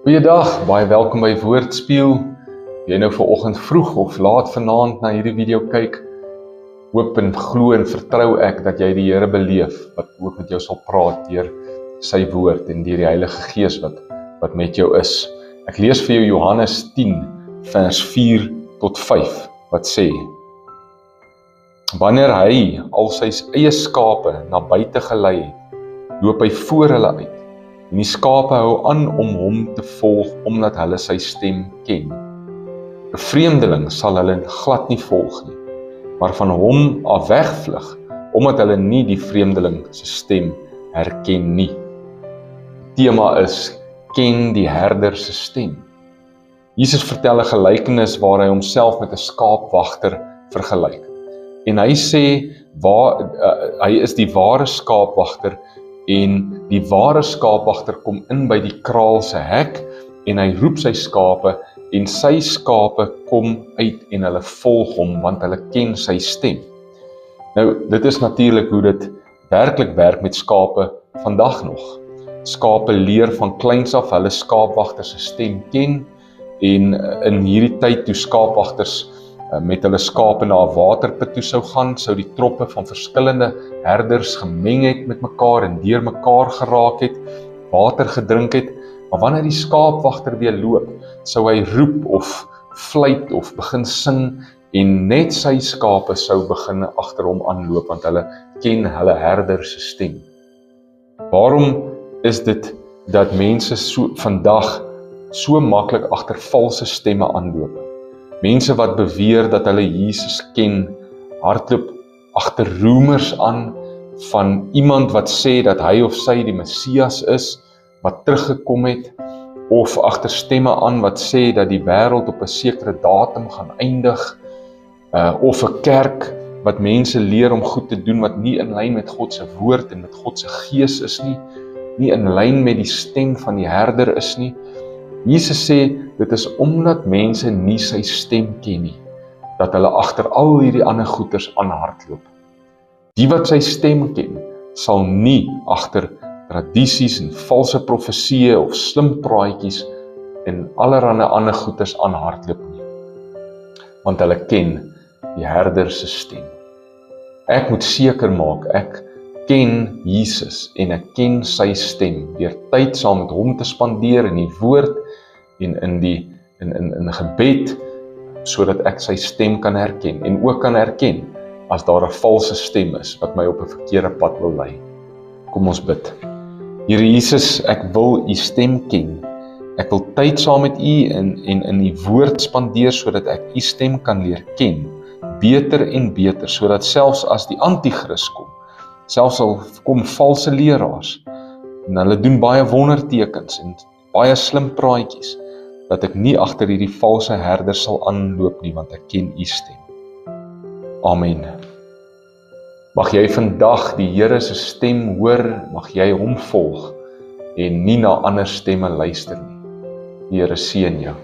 Goeiedag, baie welkom by Woordspeel. Jy nou vanoggend vroeg of laat vanaand na hierdie video kyk, hoop en glo en vertrou ek dat jy die Here beleef, wat ook met jou sal praat deur sy woord en deur die Heilige Gees wat met jou is. Ek lees vir jou Johannes 10 vers 4 tot 5 wat sê: Wanneer hy al sy eie skape na buite gelei het, loop hy voor hulle uit. En die skape hou aan om hom te volg, omdat hulle sy stem ken. 'n Vreemdeling sal hulle glad nie volg nie, maar van hom af wegvlug, omdat hulle nie die vreemdeling se stem herken nie. Die tema is, ken die herder se stem. Jesus vertel 'n gelykenis waar hy homself met 'n skaapwagter vergelyk. En hy sê, hy is die ware skaapwagter, en die ware skaapwagter kom in by die kraal se hek, en hy roep sy skape, en sy skape kom uit en hulle volg hom, want hulle ken sy stem. Nou, dit is natuurlik hoe dit werklik werk met skape vandag nog. Skape leer van kleins af hulle skaapwagter se stem ken, en in hierdie tyd toe skaapwagters met hulle skape na 'n waterput toe sou gaan, sou die troppe van verskillende herders gemeng het met mekaar en deur mekaar geraak het, water gedrink het, maar wanneer die skaapwagter weer loop, sou hy roep of fluit of begin sing, en net sy skape sou begin agter hom aanloop, want hulle ken hulle herder se stem. Waarom is dit dat mense vandag so maklik agter valse stemme aanloop? Mense wat beweer dat hulle Jesus ken, hardloop agter roemers aan van iemand wat sê dat hy of sy die Messias is, wat teruggekom het, of agter stemme aan wat sê dat die wêreld op 'n sekere datum gaan eindig, of 'n kerk wat mense leer om goed te doen wat nie in lyn met God se woord en met God se gees is nie in lyn met die stem van die herder is nie. Jesus sê, dit is omdat mense nie sy stem ken nie, dat hulle agter al hierdie ander goeters aanhardloop. Die wat sy stem ken, sal nie agter tradisies en valse profesieë of slim praatjies en allerlei ander goeters aanhardloop nie, want hulle ken die herder se stem. Ek moet seker maak, ek ken Jesus en ek ken sy stem, deur tyd saam met hom te spandeer in die woord en in gebed, sodat ek sy stem kan herken, en ook kan herken as daar 'n valse stem is, wat my op 'n verkeerde pad wil lei. Kom ons bid. Here Jesus, ek wil u stem ken. Ek wil tyd saam met u en in die woord spandeer, sodat ek u stem kan leer ken, beter en beter, sodat selfs as die anti-kris kom, selfs al kom valse leraars, en hulle doen baie wondertekens en baie slim praatjies, dat ek nie agter hierdie valse herders sal aanloop nie, want ek ken u stem. Amen. Mag jy vandag die Here se stem hoor, mag jy hom volg, en nie na ander stemme luister nie. Die Here seën jou.